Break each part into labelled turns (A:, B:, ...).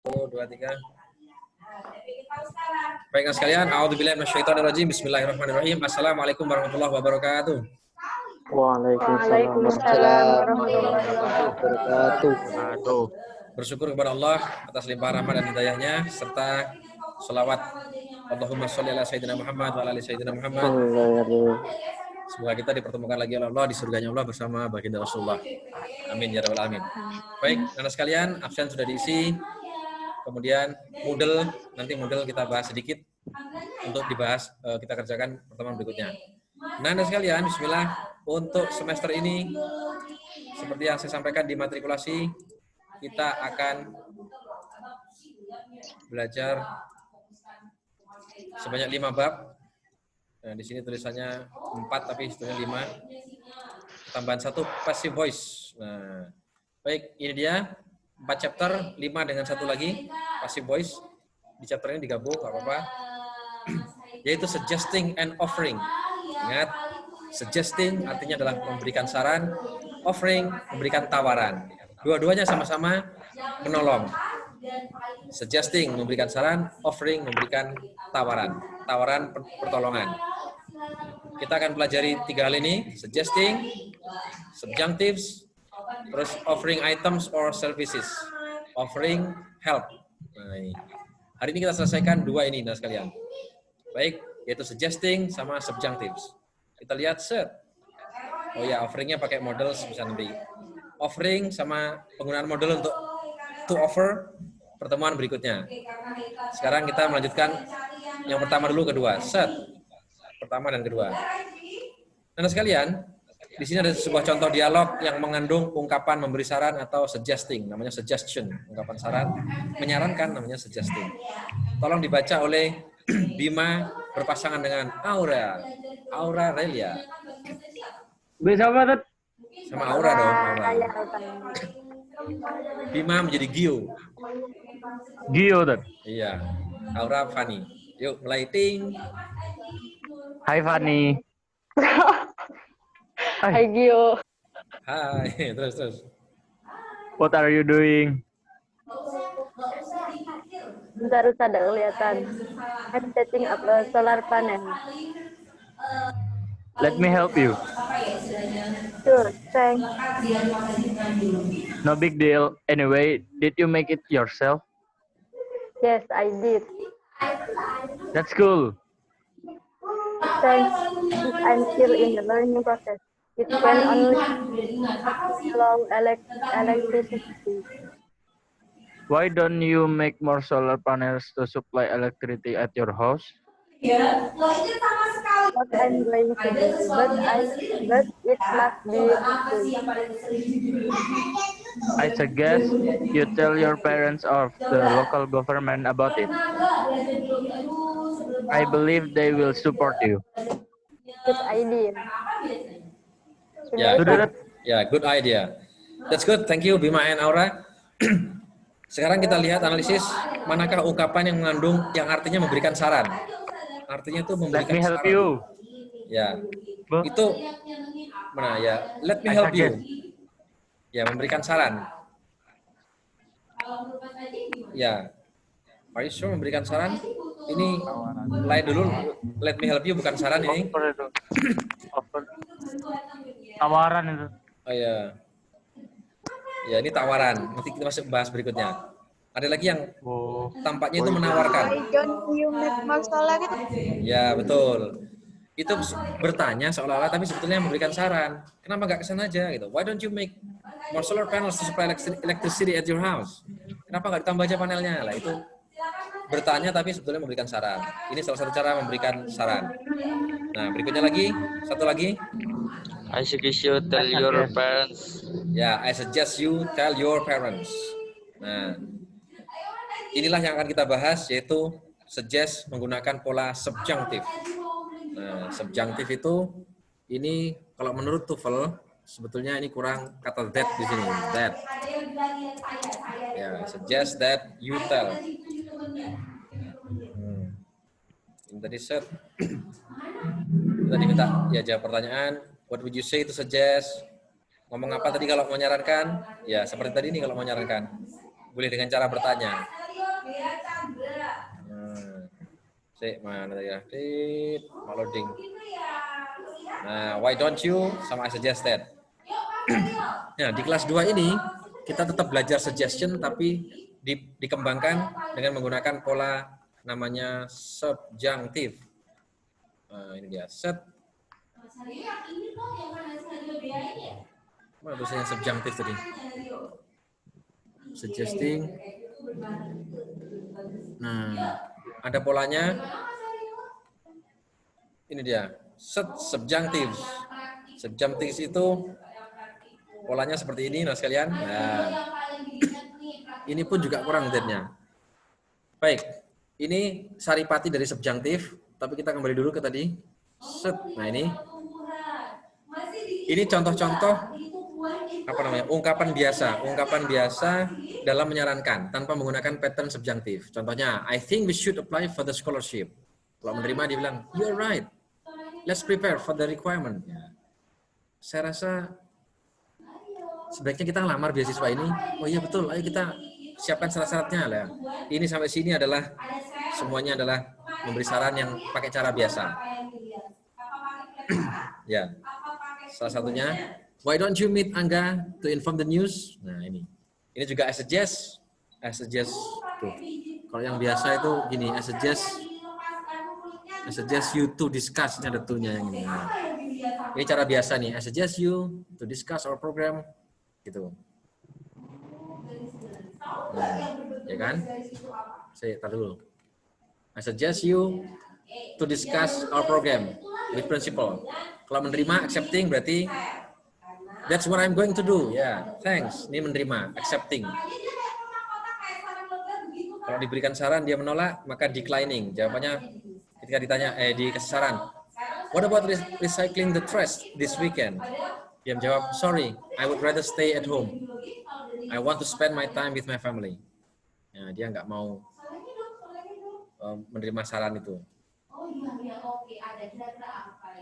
A: 1, 2, 3. Baiklah sekalian, a'udzubillahi minasyaitonirrajim. Bismillahirrahmanirrahim. Assalamualaikum warahmatullahi wabarakatuh.
B: Waalaikumsalam warahmatullahi wabarakatuh.
A: Bersyukur kepada Allah atas limpahan rahmat dan hidayahnya serta selawat Allahumma sholli ala sayyidina Muhammad wa ala ali sayyidina Muhammad. Semoga kita dipertemukan lagi oleh Allah di surganya Allah bersama baginda Rasulullah. Amin ya rabbal alamin. Baik, anak sekalian, absen sudah diisi. Kemudian nanti model kita bahas sedikit untuk dibahas, kita kerjakan pertemuan berikutnya. Nah, anak sekalian, bismillah, untuk semester ini seperti yang saya sampaikan di matrikulasi, kita akan belajar sebanyak 5 bab. Nah, di sini tulisannya 4 tapi sebetulnya 5. Tambahan 1 passive voice. Nah, baik, ini dia 4 chapter, 5 dengan 1 lagi passive voice. Di chapter ini digabung, nggak apa-apa. Yaitu suggesting and offering. Ingat, suggesting artinya adalah memberikan saran, offering memberikan tawaran. Dua-duanya sama-sama menolong. Suggesting memberikan saran, offering memberikan tawaran pertolongan. Kita akan pelajari 3 hal ini, suggesting, subjunctives, terus offering items or services, offering help. Nah, hari ini kita selesaikan 2 ini, nah sekalian. Baik, yaitu suggesting sama subjunctives. Kita lihat set. Oh ya, offeringnya pakai model bisa nanti. Offering sama penggunaan model untuk to offer pertemuan berikutnya. Sekarang kita melanjutkan yang pertama dulu, kedua. Set. Pertama dan kedua. Nah, sekalian, di sini ada sebuah contoh dialog yang mengandung ungkapan memberi saran atau suggesting, namanya suggestion, ungkapan saran, menyarankan namanya suggesting. Tolong dibaca oleh Bima berpasangan dengan Aura Relia.
C: Bisa apa, Tet?
A: Sama Aura dong, Aura. Bima menjadi Gio.
C: Gio, Tet.
A: Iya, Aura Fani. Yuk, mulai ting.
C: Hai, Fani.
B: Hai Gio.
A: Hai, terus.
C: What are you doing?
B: Bentar ada kelihatan. I'm setting up a solar panel.
C: Let me help you.
B: Sure, thanks.
C: No big deal. Anyway, did you make it yourself?
B: Yes, I did.
C: That's cool.
B: Thanks. I'm still in the learning process. It can only allow electricity.
C: Why don't you make more solar panels to supply electricity at your house?
B: What I'm going to do, but it must be free.
C: I suggest you tell your parents or the local government about it. I believe they will support you.
B: Good idea.
A: Good idea. That's good. Thank you, Bima and Aura. Sekarang kita lihat analisis manakah ungkapan yang mengandung yang artinya memberikan saran. Artinya itu memberikan
C: Let me help
A: saran.
C: you.
A: Ya. Itu mana ya? Let me help you. Ya, memberikan saran. Ya. Are you sure memberikan saran? Ini mulai dulu. Let me help you bukan saran ini.
C: Tawaran itu.
A: Oh ya. Ya, ini tawaran. Nanti kita masuk bahas berikutnya. Ada lagi yang tampaknya itu menawarkan.
D: Why don't you make more solar?
A: Ya, betul. Itu bertanya seolah-olah tapi sebetulnya memberikan saran. Kenapa nggak ke sana aja gitu? Why don't you make more solar panels to supply electricity at your house? Kenapa nggak ditambah aja panelnya? Lah itu bertanya tapi sebetulnya memberikan saran. Ini salah satu cara memberikan saran. Nah, berikutnya lagi, satu lagi.
E: I suggest you tell your parents.
A: Ya, I suggest you tell your parents. Nah, inilah yang akan kita bahas, yaitu suggest menggunakan pola subjunctive. Nah, subjunctive itu, ini kalau menurut TOEFL, sebetulnya ini kurang kata that di sini. That. Ya, suggest that you tell. Ini tadi set. Kita diminta ya jawab pertanyaan. What would you say to suggest? Ngomong apa tadi kalau mau menyarankan? Ya, seperti tadi ini kalau mau menyarankan. Boleh dengan cara bertanya. Mana tadi ya? Loading. Nah, why don't you? Sama I suggest that. Nah, di kelas 2 ini kita tetap belajar suggestion tapi dikembangkan dengan menggunakan pola namanya subjunctive. Nah, ini dia mana tulisannya subjunctive tadi? Suggesting. Nah, ada polanya. Ini dia, subjunctive. Subjunctive itu polanya seperti ini, nah sekalian. Nah, ini pun juga kurang Z-nya. Baik, ini saripati dari subjunctive, tapi kita kembali dulu ke tadi. Nah, ini contoh-contoh apa namanya? Ungkapan biasa dalam menyarankan tanpa menggunakan pattern subjunctive. Contohnya, I think we should apply for the scholarship. Kalau menerima dia bilang, you're right. Let's prepare for the requirement. Saya rasa sebaiknya kita ngelamar beasiswa ini. Oh iya betul, ayo kita siapkan syarat-syaratnya lah. Ini sampai sini adalah semuanya adalah memberi saran yang pakai cara biasa. Ya, salah satunya, why don't you meet Angga to inform the news? Nah ini juga I suggest. Tuh. Kalau yang biasa itu gini, I suggest you to discuss. Ini ada to-nya yang ini. Ini cara biasa nih. I suggest you to discuss our program. Gitu. Nah, ya kan? Saya taruh dulu. I suggest you to discuss our program with principal. Kalau menerima, accepting berarti that's what I'm going to do. Ya, thanks. Ini menerima, accepting. Kalau diberikan saran dia menolak, maka declining. Jawabannya ketika ditanya, dikasih saran, what about recycling the trash this weekend? Dia menjawab, sorry, I would rather stay at home. I want to spend my time with my family. Nah, dia nggak mau menerima saran itu.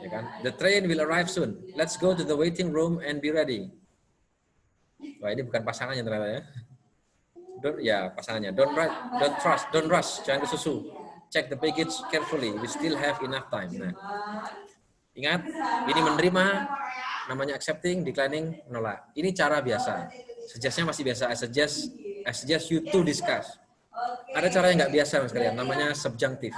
A: Ya kan? The train will arrive soon. Let's go to the waiting room and be ready. Wah, ini bukan pasangannya ternyata ya. Pasangannya. Don't rush. Jangan kesusu. Check the baggage carefully. We still have enough time. Nah, ingat, ini menerima, namanya accepting, declining, menolak. Ini cara biasa. Suggest-nya masih biasa. I suggest you to discuss. Ada cara yang nggak biasa, mas kalian. Namanya subjunctive.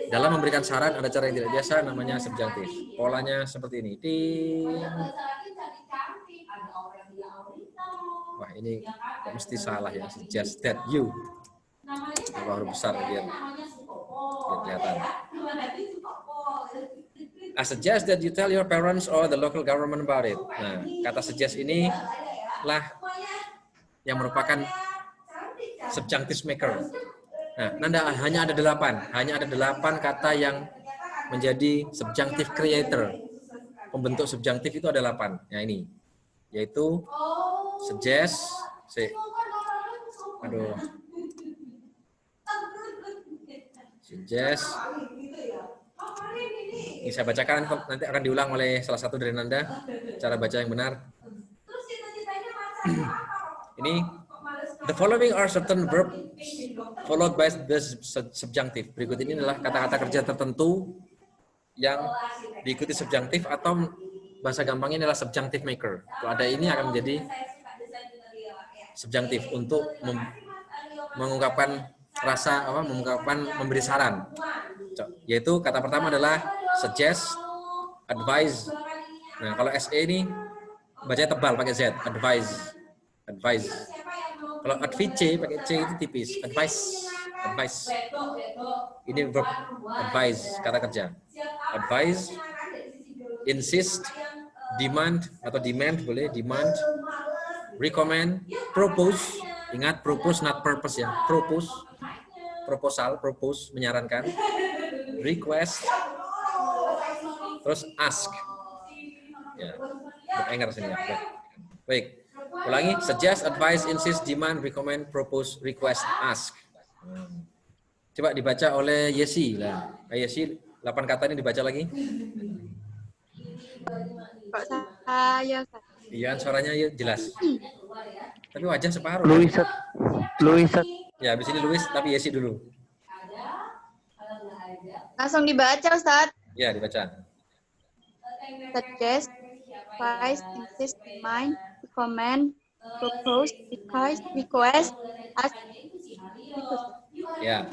A: Dalam memberikan saran, ada cara yang tidak biasa, namanya subjunctive. Polanya seperti ini. Wah, ini mesti salah ya. Suggest that you. Apa huruf besar biar kelihatan. I suggest that you tell your parents or the local government about it. Nah, kata suggest ini lah yang merupakan subjunctive maker. Nah, hanya ada 8 kata yang menjadi subjunctive creator. Pembentuk subjunctive itu ada 8. Nah, ini yaitu suggest, suggest. Ini saya bacakan, nanti akan diulang oleh salah satu dari Nanda cara baca yang benar. Ini the following are certain verb followed by the subjunctive. Berikut ini adalah kata-kata kerja tertentu yang diikuti subjunctive atau bahasa gampangnya adalah subjunctive maker. Kalau ada ini akan menjadi subjunctive untuk mengungkapkan rasa memberi saran. Yaitu kata pertama adalah suggest, advise. Nah, kalau SE ini bacanya tebal pakai Z, advise. Kalau advice pakai C itu tipis, advice. Ini verb advise, kata kerja. Advise, insist, demand atau demand boleh, demand, recommend, propose. Ingat propose not purpose ya, propose menyarankan, request, terus ask. Ya, berengar sini ya. Baik, ulangi, suggest, advise, insist, demand, recommend, propose, request, ask. Coba dibaca oleh Yesi lah. Yesi, 8 kata ini dibaca lagi.
D: Kok saya?
A: Iya, suaranya jelas. Tapi wajah separuh.
C: Luisat.
A: Ya, habis ini Luis, tapi Yesi dulu.
D: Langsung dibaca, Ustaz.
A: Ya, dibaca.
D: Suggest, advise, insist, remind, recommend, propose, request, ask, request.
A: Ya,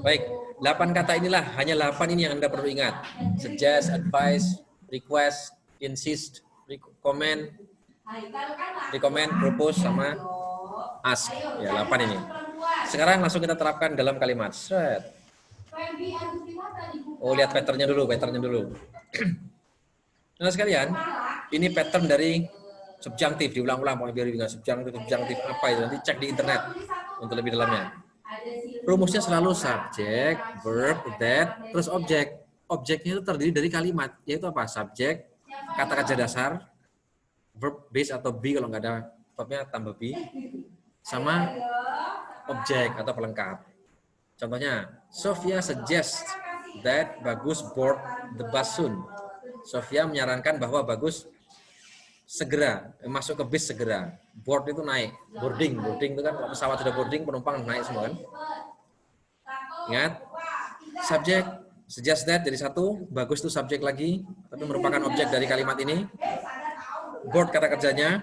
A: baik. 8 kata inilah, hanya 8 ini yang Anda perlu ingat. Suggest, advise, request, insist, recommend, propose, sama ask. Ya, 8 ini. Sekarang langsung kita terapkan dalam kalimat. Set. Oh, lihat patternnya dulu. Nah, sekalian, ini pattern dari subjunctive, diulang-ulang biar ingat subjunctive apa itu, nanti cek di internet untuk lebih dalamnya. Rumusnya selalu subject, verb, that, terus objek. Objeknya itu terdiri dari kalimat, yaitu apa? Subjek, kata kerja dasar, verb base atau be kalau nggak ada verbnya tambah be, sama objek atau pelengkap. Contohnya, Sofia suggests that Bagus board the bus soon. Sofia menyarankan bahwa Bagus segera masuk ke bis segera. Board itu naik, boarding itu kan kalau pesawat sudah boarding penumpang naik semua kan. Ingat, subjek suggest that jadi satu, Bagus itu subjek lagi, tapi merupakan objek dari kalimat ini. Board kata kerjanya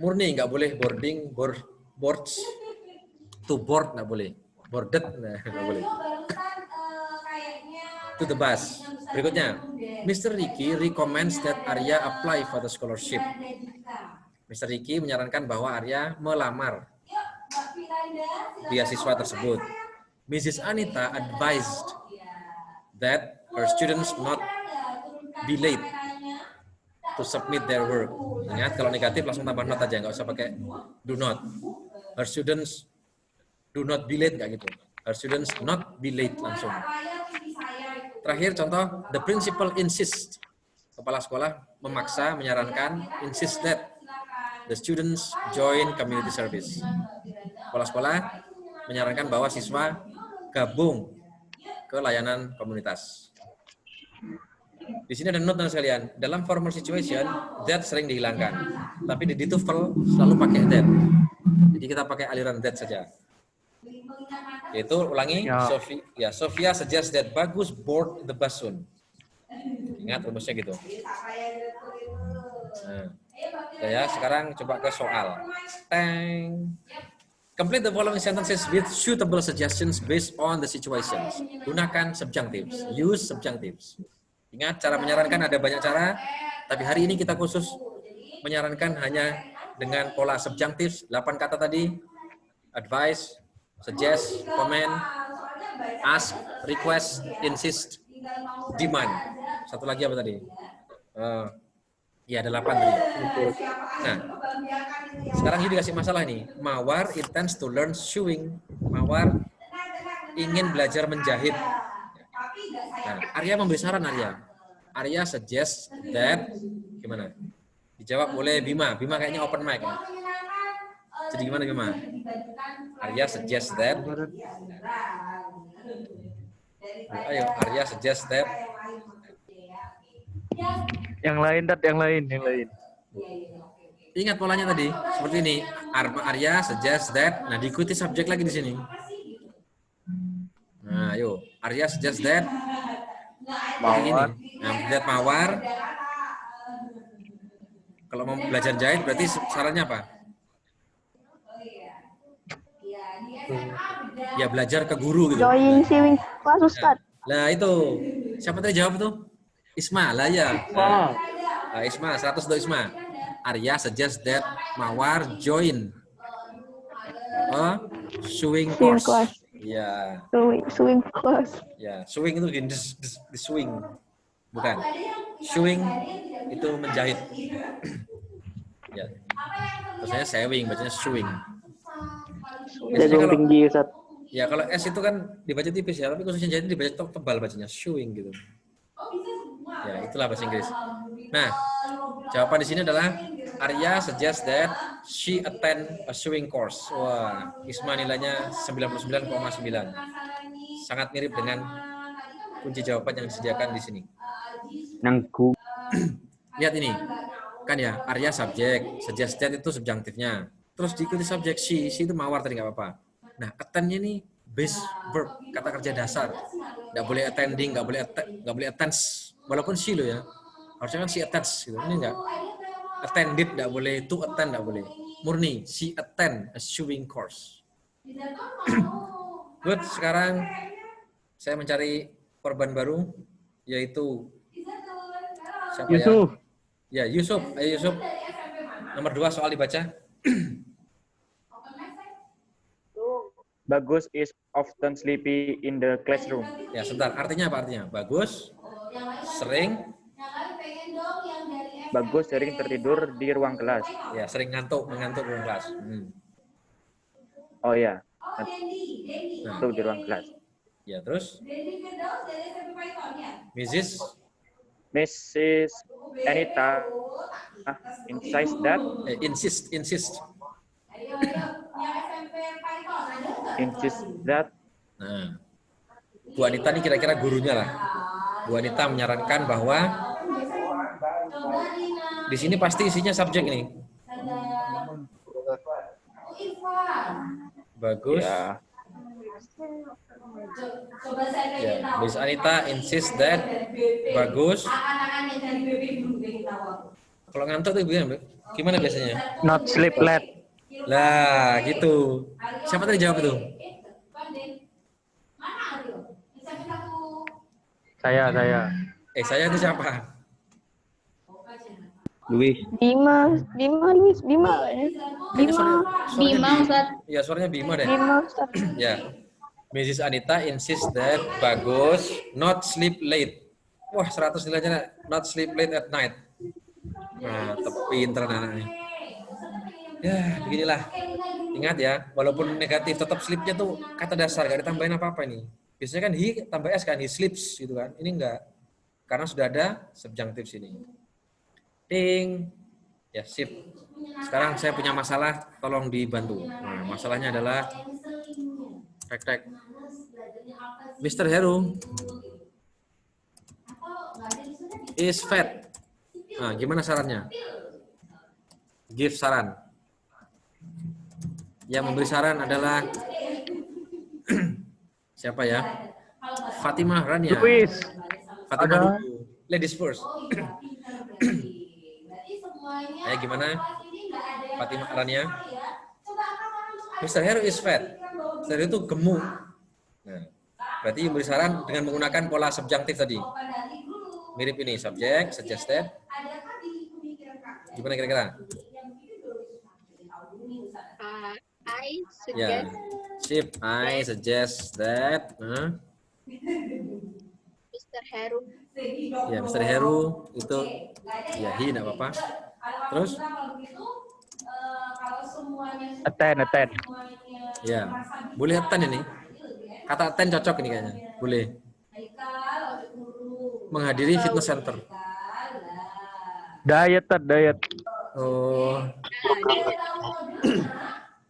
A: murni, nggak boleh boarding, boards, to board nggak boleh, boarded nggak boleh. To the bus. Berikutnya, Mr. Ricky recommends that Arya apply for the scholarship. Mr. Ricky menyarankan bahwa Arya melamar beasiswa tersebut. Mrs. Anita advised that her students not be late to submit their work. Ingat, kalau negatif langsung tambah not aja, nggak usah pakai do not. Her students do not be late, nggak gitu. Her students not be late langsung. Terakhir contoh, the principal insists. Kepala sekolah memaksa, menyarankan, insist that the students join community service. Kepala sekolah menyarankan bahwa siswa gabung ke layanan komunitas. Di sini ada note sekalian. Dalam formal situation, that sering dihilangkan. Tapi di TOEFL selalu pakai that. Jadi kita pakai aliran that saja. Yaitu ulangi, Sofia suggests that Bagus board the bus soon. Ingat rumusnya gitu. Nah, ya sekarang coba ke soal. Teng. Complete the following sentences with suitable suggestions based on the situations. Gunakan subjunctives. Use subjunctives. Ingat, cara menyarankan ada banyak cara, tapi hari ini kita khusus menyarankan hanya dengan pola subjunctives. 8 kata tadi. Advice, suggest, comment, ask, request, insist, demand. Satu lagi apa tadi? Ya, ada 8 tadi. Nah, sekarang ini dikasih masalah nih. Mawar intends to learn sewing. Mawar ingin belajar menjahit. Nah, Arya memberi saran Arya. Arya suggests that, gimana? Dijawab oleh Bima. Bima kayaknya open mic. Ya? Jadi gimana Bima? Arya suggests that. Ayo, Arya suggests that.
C: Yang lain, yang lain.
A: Ingat polanya tadi, seperti ini. Arya suggests that. Nah, diikuti subjek lagi di sini. Nah, ayo. Arya suggests that.
C: Mawar.
A: Nah, that Mawar. Kalau mau belajar jahit, berarti sarannya apa? Ya, belajar ke guru gitu.
B: Join sewing class, Ustaz.
A: Nah, itu. Siapa tadi jawab tuh? Isma lah ya. Nah, Isma, 100 untuk Isma. Arya suggest that Mawar join sewing course. Ya.
B: Sewing class.
A: Ya, sewing itu di swing. Bukan. Sewing itu menjahit. Ya. Terus saya sewing, bacanya sewing.
C: Jadi tinggi, Ustaz.
A: Ya, kalau S itu kan dibaca tipis ya, tapi khususnya jahit dibaca tebal bacanya sewing gitu. Ya, itulah bahasa Inggris. Nah, jawaban di sini adalah Arya suggests that she attend a sewing course. Wah, Isma nilainya 99,9. Sangat mirip dengan kunci jawaban yang disediakan di sini.
C: Nangku.
A: Lihat ini. Kan ya, Arya subjek, suggested itu subjunktifnya. Terus diikuti subjek she itu Mawar tadi nggak apa-apa. Nah, attend-nya nih base verb, kata kerja dasar. Nggak boleh attending, nggak boleh attends. Walaupun she loh ya. Harusnya kan she attends gitu. Ini nggak. Attended nggak boleh, to attend nggak boleh. Murni, she attend a sewing course. Good, sekarang saya mencari korban baru, yaitu siapa
C: Yusuf.
A: ya? Ya, Yusuf. Ayo Yusuf. Nomor 2 soal dibaca.
F: Bagus is often sleepy in the classroom.
A: Ya, sebentar. Artinya apa artinya? Bagus, sering,
F: Bagus sering tertidur di ruang kelas.
A: ya sering mengantuk di ruang kelas.
F: Oh ya,
A: Nah,
F: itu di ruang kelas.
A: ya terus,
F: Mrs. Anita
A: insist.
F: that
A: Nah, Bu Anita ini kira-kira gurunya lah. Bu Anita menyarankan bahwa di sini pasti isinya subjek ini. Bagus.
F: ya,
A: Ya, Miss Anita insist that bagus. Kalau ngantuk tuh gimana biasanya?
C: Not sleep late.
A: Lah, gitu. Siapa tadi jawab itu?
C: Saya.
A: Saya itu siapa?
E: Luis.
B: Bima.
D: Bima, Ustaz.
A: Ya, suaranya Bima deh.
B: Bima, Ustaz.
A: Ya. Mrs. Anita insist that bagus not sleep late. Wah, 100 nilainya not sleep late at night. Nah, pinter anak-anaknya. Ya, beginilah. Ingat ya, walaupun negatif tetap sleep-nya tuh kata dasar, gak ditambahin apa-apa ini. Biasanya kan he tambah s kan, he sleeps gitu kan. Ini enggak. Karena sudah ada subjunctive sini. Ting. Ya, sip. Sekarang saya punya masalah, tolong dibantu. Nah, masalahnya adalah tek. Mr. Heru is fat. Nah, gimana sarannya? Give saran. Yang memberi saran adalah siapa ya? Fatimah Rania.
C: Luis.
A: Fatimah dulu. Ladies first. Ayo gimana? Fatimah Rania. Mr. Heru is fat. Mr. Heru itu gemuk. Nah, berarti yang memberi saran dengan menggunakan pola subjunctive tadi. Mirip ini, subject, suggested. Gimana kira-kira?
D: I
A: Ya, sip. I suggest that.
D: Mr. Heru.
A: Ya, Mr. Heru itu ya he enggak apa-apa. Terus?
C: Attend.
A: Ya, boleh attend ini. Kata attend cocok ini kayaknya. Boleh. Menghadiri fitness center.
C: Diet.
A: Oh.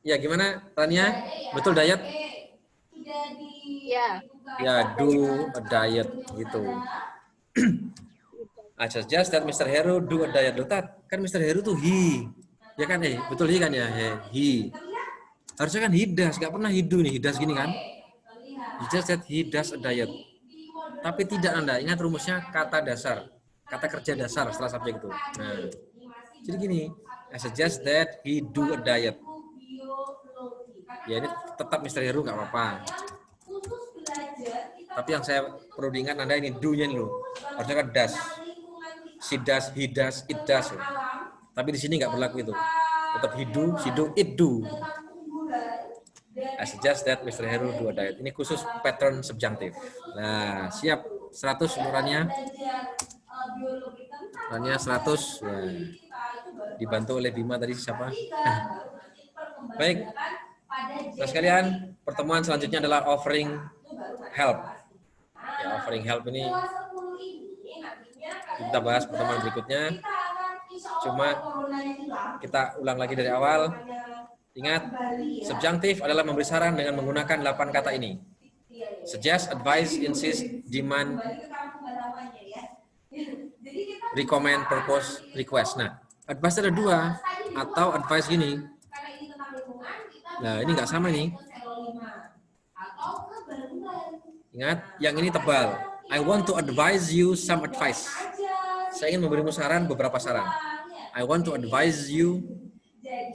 A: Ya, gimana Rania? Betul diet?
D: Ya.
A: Ya, do a diet gitu. I suggest that Mr. Heru do a diet. Loh, Tat, kan Mr. Heru tuh he. Ya kan, betul he kan ya? He. Harusnya kan he does, gak pernah he do nih, he does gini kan? You just said he does a diet. Tapi tidak Anda, ingat rumusnya kata dasar. Kata kerja dasar setelah subjek itu. Nah, jadi gini, I suggest that he do a diet. Ya ini tetap Mr. Heru nggak apa-apa. Tapi yang saya perlu diingat Anda ini do-nya nih loh. Harusnya kan does. She does, he does, it does. Loh. Tapi di sini nggak berlaku itu. Tetap he do, she do, it do. I suggest that Mr. Heru do a diet. Ini khusus pattern subjunctive. Nah, siap. 100 umurannya. Rania 100. Ya. Dibantu oleh Bima tadi siapa? Baik. Nah sekalian, pertemuan selanjutnya adalah offering help. Ya, offering help ini kita bahas pertemuan berikutnya. Cuma kita ulang lagi dari awal. Ingat, subjunctive adalah memberi saran dengan menggunakan 8 kata ini. Suggest, advise, insist, demand, recommend, propose, request. Nah, advice ada 2 atau advice gini. Nah, ini nggak sama nih. Ingat, yang ini tebal. I want to advise you some advice. Saya ingin memberimu saran, beberapa saran. I want to advise you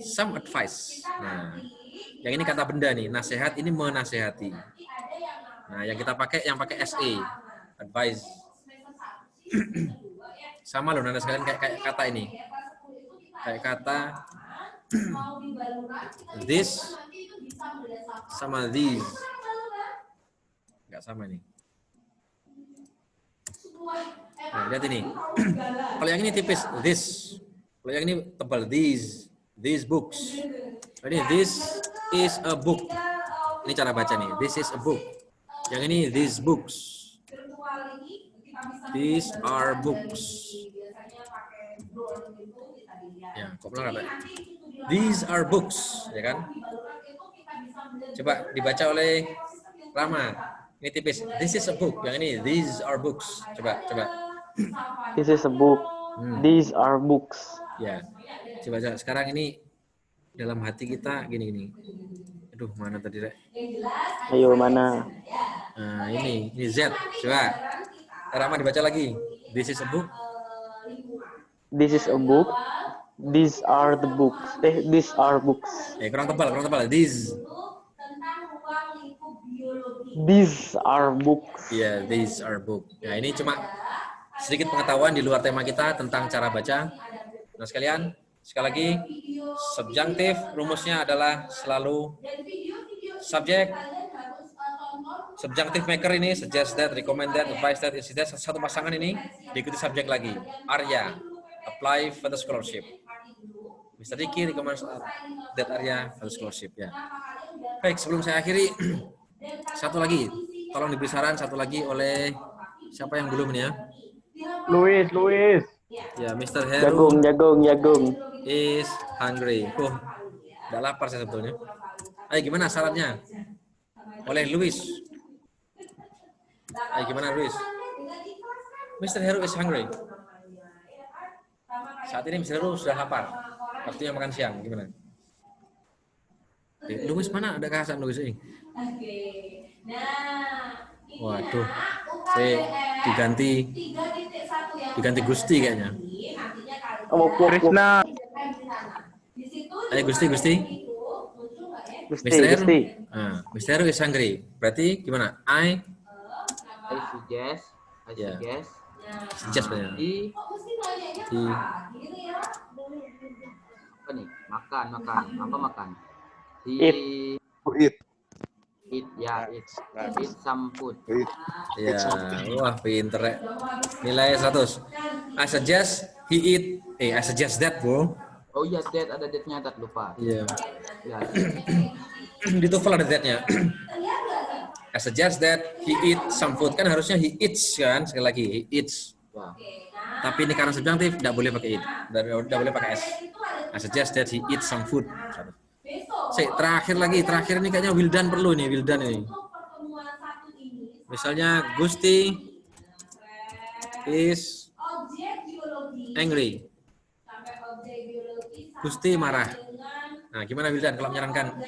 A: some advice. Nah, yang ini kata benda nih, nasihat ini menasehati. Nah, yang kita pakai, yang pakai SE, advice. Sama loh, nanda sekalian kayak kata ini. Kayak kata this sama these. Nggak sama nih. Nah, lihat ini. Kalau yang ini tipis, this. Kalau yang ini tebal, these books. Ini this is a book. Ini cara baca nih. This is a book. Yang ini these books. These are books. Ya, kok bilang apa? These are books, ya kan? Coba dibaca oleh Rama. Ini tipis. This is a book. Yang ini these are books. Coba.
G: This is a book. These are books.
A: Ya. Coba sekarang ini dalam hati kita gini. Aduh, mana tadi, Rek?
G: Ayo, mana?
A: Nah, ini Z. Coba. Rama dibaca lagi. This is a book.
G: This is a book. These are the books. These are books.
A: Kurang tebal. These.
G: These are books.
A: Iya, these are books. Ya, ini cuma sedikit pengetahuan di luar tema kita tentang cara baca. Nah, sekalian, sekali lagi, subjunctive rumusnya adalah selalu subjek, subjunctive maker ini, suggest that, recommend that, advise that, insist that, satu pasangan ini diikuti subjek lagi. Arya, apply for the scholarship. Mr. Ricky recommends that Arya for the scholarship. Ya. Baik, sebelum saya akhiri, satu lagi, tolong diberi saran satu lagi oleh siapa yang belum nih ya?
C: Luis.
A: Ya, Mr. Heru
G: Jagung.
A: is hungry. Udah lapar saya sebetulnya. Ayo, gimana sarannya? Oleh Luis. Ayo, gimana Luis? Mr. Heru is hungry. Saat ini Mr. Heru sudah lapar. Waktunya makan siang. Gimana? Luis mana? Ada kehasan Luis ini? Waduh, saya diganti Gusti kayaknya.
C: Krishna.
A: Ayo Gusti. Mr. Heru. Mr. Heru is hungry. Berarti gimana? I
H: suggest.
A: Suggest benar.
H: He apa nih? Makan. Apa makan?
G: Eat.
H: Eat some food.
A: Ya, wah pinter ya. Nilai 100. I suggest he eat. I suggest that, bro.
H: Oh iya, ada that-nya, lupa.
A: Iya.
H: Ya.
A: Di TOEFL ada that-nya. I suggest that he eat some food. Kan harusnya he eats kan, sekali lagi he eats.
H: Ya.
A: Tapi ini karena subjunctive tidak boleh pakai eat. Tidak boleh pakai s. I suggest that he eat some food. Terakhir ini kayaknya Wildan perlu nih, Wildan ini. Misalnya Gusti is angry. Gusti marah. Nah, gimana Wildan kalau menyarankan?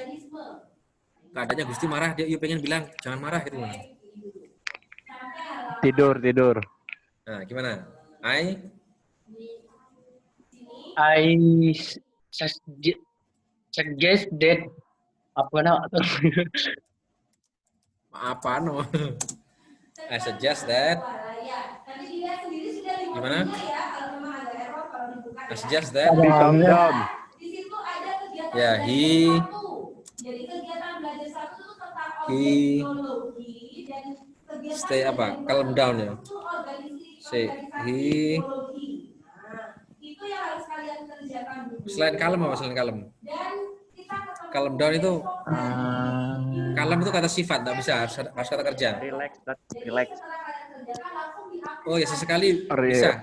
A: Keadaannya Gusti marah, dia pengen bilang jangan marah gitu.
C: Tidur.
A: Nah, gimana?
I: I suggest that
A: I suggest that. Gimana? I suggest that.
C: Calm down.
A: Ya, he stay apa? Calm down ya. Say he. Selain kalem apa selain kalem? Calm down itu kalem itu kata sifat, nggak bisa, harus kata kerja.
F: Relax.
A: Oh ya, sesekali bisa.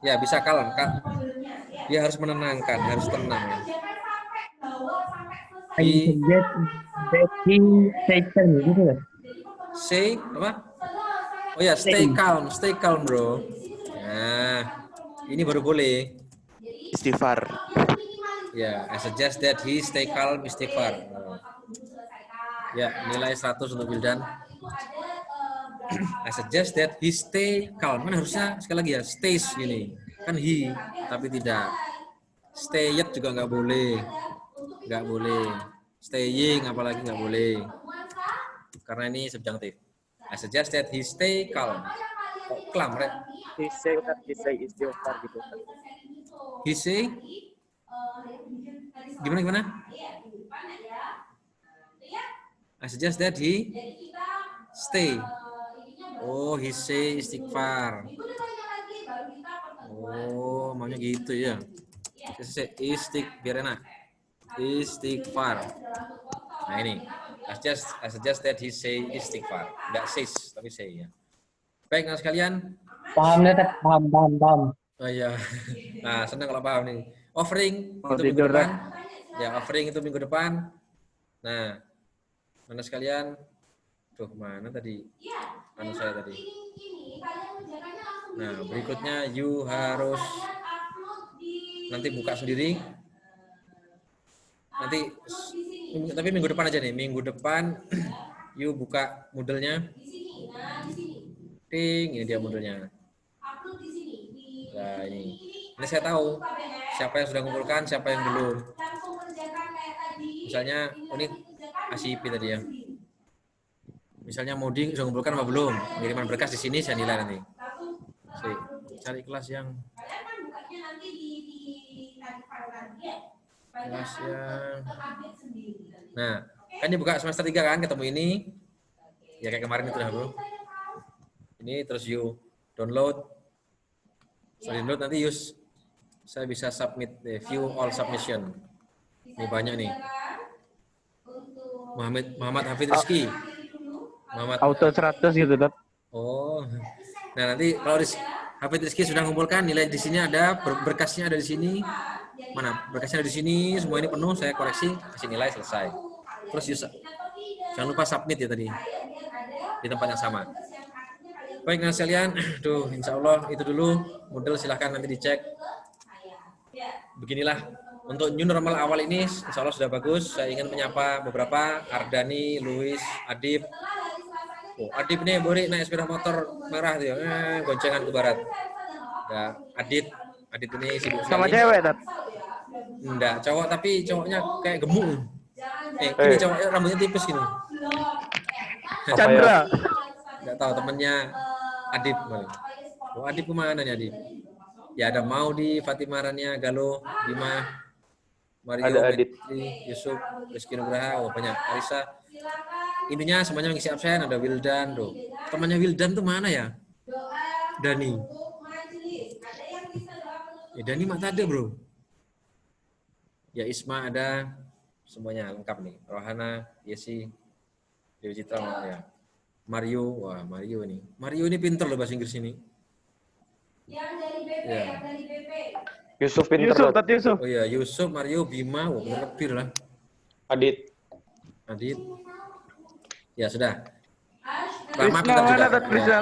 A: Ya, bisa kalem. Dia harus menenangkan, harus tenang.
I: I suggest that he stay calm gitu ya.
A: Say apa? Oh ya, stay calm bro. Nah, ini baru boleh.
J: Istighfar.
A: Ya, I suggest that he stay calm, istighfar. Ya, nilai 100 untuk Wildan. I suggest that he stay calm. Kan harusnya sekali lagi ya, stays gini. Kan he, tapi tidak. Stay yet juga nggak boleh. Nggak boleh. Staying apalagi nggak boleh. Karena ini subjunctive. I suggest that he stay calm. Kok calm, right?
F: He say istighfar gitu.
A: He say gimana? I suggest that he stay. Oh, he say istighfar. Oh, maunya gitu ya. Saya biar enak. Istighfar. Nah ini. I suggest that he say istighfar. Enggak says, tapi say ya. Baik, nah sekalian.
I: Paham nih, Tat. Paham.
A: Oh iya. Nah, senang kalau paham nih. Offering
C: Oh,
A: itu minggu
C: tidur,
A: depan. Ya, offering itu minggu depan. Nah, mana sekalian? Tuh, mana tadi? Anu saya tadi. Nah, berikutnya you harus nanti buka sendiri. Nanti tapi minggu depan aja nih. Minggu depan you buka Moodle-nya. Ting, ini dia Moodle-nya. Nah, ini saya tahu siapa yang sudah mengumpulkan, siapa yang belum. Misalnya, ini ACIP tadi ya. Misalnya Modi sudah mengumpulkan apa belum? Kiriman berkas di sini saya nilai nanti. Cari kelas yang Nah, kan ini buka semester 3 kan, ketemu ini. Ya kayak kemarin itu lah, Bro. Ini terus you download. Setelah download nanti saya bisa submit view all submission. Ini banyak nih. Muhammad Hafid Rizky.
C: Auto 100 gitu, Tat.
A: Oh. Nah, nanti kalau Hafid Rizky sudah mengumpulkan nilai di sini ada, berkasnya ada di sini. Mana? Berkasnya ada di sini, semua ini penuh, saya koreksi, kasih nilai, selesai. Terus jangan lupa submit ya tadi. Di tempat yang sama. Baik, nah sekalian, insya Allah itu dulu. Model silahkan nanti dicek. Beginilah untuk new normal awal ini, insya Allah sudah bagus. Saya ingin menyapa beberapa, Ardani, Luis, Adib. Oh, Adib nih, Bori naik sepeda motor merah tuh ya, goncengan ke barat. Ya, Adib ini sibuk sekali.
C: Sama cewek, Tat?
A: Enggak, cowok tapi cowoknya kayak gemuk. Ini cowoknya rambutnya tipis gini.
C: Chandra.
A: Enggak tahu temannya Adib. Oh, Adib kemana nih Adib? Ya ada Maudi, Fatimah Rania, Galo, Bima, Mario,
G: Ada Adib.
A: Yusuf, Rizky Nugraha, oh banyak. Arisa. Intinya semuanya mengisi absen, ada Wildan, tuh. Temannya Wildan tuh mana ya? Dani. Ya Dani mata ada, Bro. Ya Isma ada, semuanya lengkap nih. Rohana, Yesi, Dewi Citra, ya. Mario, wah Mario ini. Mario ini pinter loh bahasa Inggris ini. Ya.
G: Yusuf pinter.
C: Yusuf, Tat Yusuf.
A: Oh iya, Yusuf, Mario, Bima, wah bener lebih lah.
G: Adit.
A: Ya sudah.
C: Krishna
A: pintar juga.
C: mana, Tat? Krishna?
A: Ya,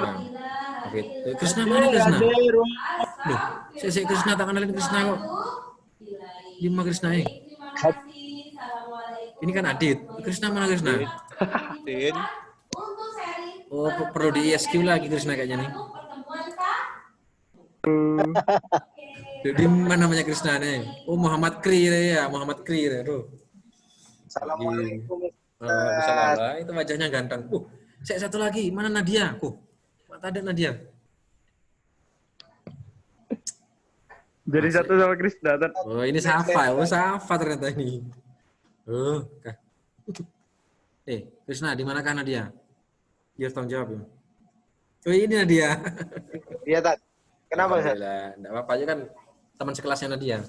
A: David. Krishna mana Krishna? Loh, saya Krishna tak kenalin Krishna kok. Lima Krishna ya. Ini kan Adit. Krishna mana Krishna? Oh, perlu di ESQ lagi Krishna kayaknya nih. Di mana namanya Krishna nih? Oh, Muhammad Kri ya, Muhammad Kri ya. Assalamualaikum. Salah, itu wajahnya ganteng. Saya satu lagi, mana Nadia? Mata ada Nadia.
C: Jadi satu sama Krishna, Tat.
A: Oh, ini Safa. Oh, Safa ternyata ini. Oh, Krishna, di manakah Nadia? Dia tanggung jawab ya. Oh, ini Nadia.
J: Iya, Tat. Kenapa, Tat?
A: Enggak apa-apa aja kan teman sekelasnya Nadia.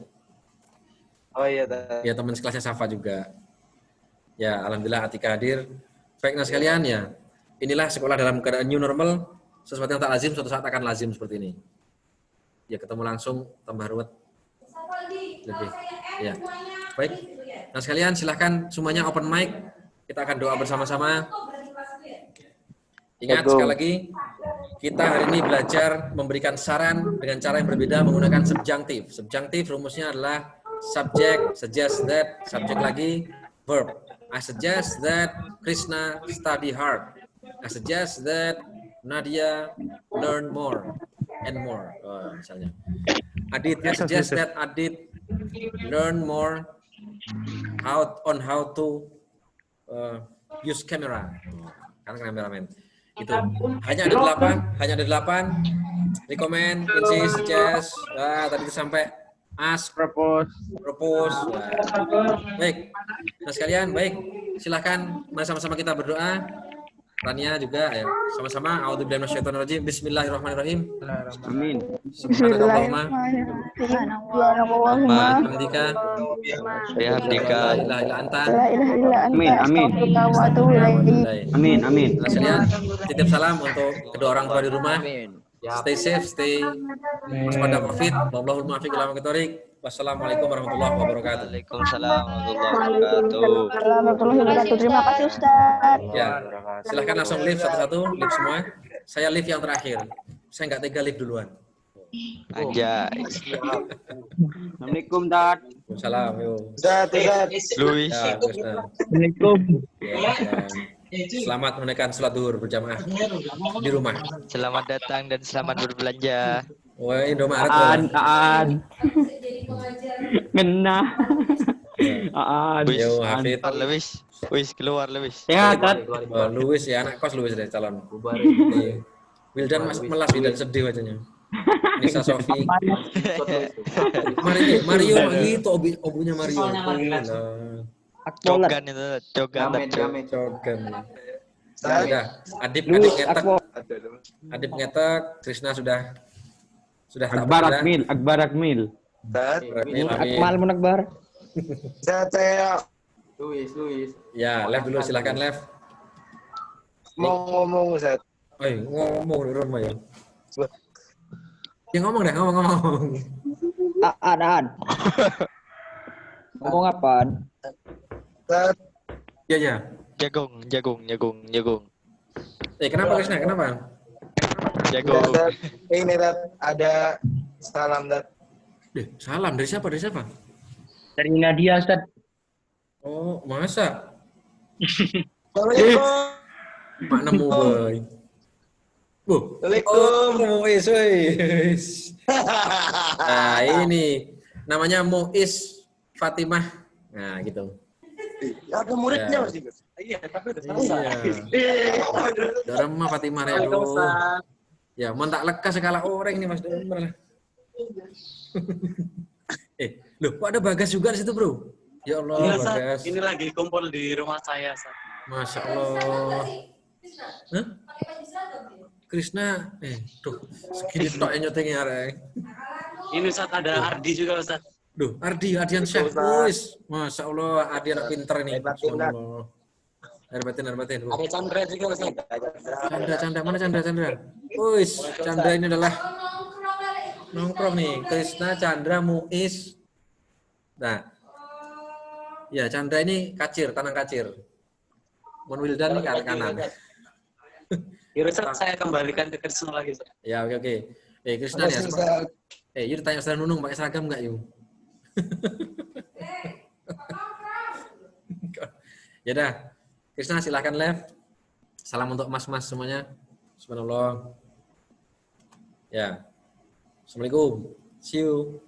J: Oh iya, Tat.
A: Ya, teman sekelasnya Safa juga. Ya, alhamdulillah Atika hadir. Baik, nah sekalian ya. Inilah sekolah dalam keadaan new normal. Sesuatu yang tak lazim, suatu saat akan lazim seperti ini. Ya, ketemu langsung tambah ruwet. Lebih. Ya. Baik. Nah sekalian silahkan semuanya open mic. Kita akan doa bersama-sama. Ingat sekali lagi, kita hari ini belajar memberikan saran dengan cara yang berbeda menggunakan subjunctive. Subjunctive rumusnya adalah subject, suggest that, subject lagi, verb. I suggest that Krishna study hard. I suggest that Nadia learn more and more. Misalnya. Adit suggest that Adit learn more how to use camera. Karena kameramen. Itu hanya ada 8. Recommend, insist, suggest. Tadi itu sampai ask, propose. Baik. Nah sekalian, baik. Silahkan mari sama-sama kita berdoa. Rania juga ya. Sama-sama a'udzubillahi minasyaitonirrajim. Bismillahirrahmanirrahim.
G: Amin.
A: Subhanakallahumma
B: Bismillahirrahmanirrahim.
A: hamdika
E: Bihamdika.
A: la ilaha illa anta.
B: La ilaha illa anta.
G: Amin, amin.
B: Astaghfiruka wa atubu ilaik.
G: Amin, amin.
A: Nah, sekalian titip salam untuk kedua orang tua di rumah. Stay safe, stay waspada COVID. Wallahul muwaffiq ila aqwamit thoriq. Wassalamualaikum warahmatullahi wabarakatuh.
E: Waalaikumsalam warahmatullahi wabarakatuh.
B: Warahmatullahi wabarakatuh. Terima kasih Ustaz.
A: Ya, silahkan langsung live satu-satu, live semua. Saya live yang terakhir. Saya nggak tega live duluan.
E: Anjay.
G: Assalamualaikum, Dad.
A: Salam, yuk.
J: Ustaz.
E: Luis.
A: Ya, Ustaz.
I: Assalamualaikum.
A: Ya, selamat menunaikan sholat duhur berjamaah di rumah.
E: Selamat datang dan selamat berbelanja.
A: Wah, Indomaret.
G: Aan. Ngena. Aan.
E: Wis,
A: Yo, Hafid.
E: keluar Luis.
G: Sehat, Dad.
A: Oh, Luis ya, anak kos Luis deh calon.
H: Bubar.
A: Iya. Wildan melas Wildan sedih wajahnya. Nisa Sofi. Mario itu obunya Mario.
E: Cogan itu, cogan.
A: Cogan.
J: Ustaz.
A: Sudah. Adip
G: Luis,
A: ngetek.
G: Akbar.
A: Adip ngetek. Krisna sudah tak
G: Akbar
A: bergerak.
G: Akmil, Akbar Akmil.
J: Ustaz.
A: Amin, amin.
G: Akmal Munakbar.
J: Ustaz, saya
H: Luis.
A: Ya, live dulu silakan live.
J: mau ngomong, Ustaz.
A: Ngomong di rumah ya. Ya ngomong deh, ngomong.
G: Aan. Ngomong apaan?
J: Ustaz,
A: Ya.
E: Jagung.
A: Kenapa Krisna? Kenapa?
E: Jagung.
J: Ustaz, ini Dad, ada salam Dad.
A: Salam dari siapa?
I: Dari Nadia, Ustaz.
A: Oh, masa?
J: Assalamualaikum.
A: Mak nemu boy.
J: Assalamualaikum.
A: Muiz. Nah, ini namanya Muiz Fatimah. Nah, gitu.
J: Ada muridnya
A: Ya.
J: Mas Ibu. Iya, tapi udah
A: Iya.
J: selesai.
A: Dorama Fatimah Redo.
J: Waalaikumsalam.
A: Ya, mentak lekas sekala orang ini Mas Domer lah. Loh, kok ada Bagas juga di situ, Bro? Ya Allah,
K: Iya,
A: Bagas.
K: Ini lagi kumpul di rumah saya, Sat.
A: Masya Allah. Hah? Krisna, tuh, segini tok yang nyotengnya arek.
K: Ini Sat ada Ardi juga, Sat.
A: Duh, Ardian Syah, wis. Masya Allah, Ardi anak pinter ini. Masya Allah. Air batin.
K: Ada Chandra juga, Sat.
A: Chandra, mana Chandra? Wis, Chandra ini adalah nongkrong nih. Krisna, Chandra, Muiz. Nah, ya Chandra ini kacir, tanang kacir. Mon Wildan ini ke kanan.
K: Yaudah, Sat, saya kembalikan ke Krisna lagi, Sat.
A: Ya, oke. Krisna ya. Yuk ditanya Ustaz Nunung pakai seragam nggak yuk? Ya dah, Krisna silahkan live. Salam untuk mas-mas semuanya. Subhanallah. Ya. Assalamualaikum. See you.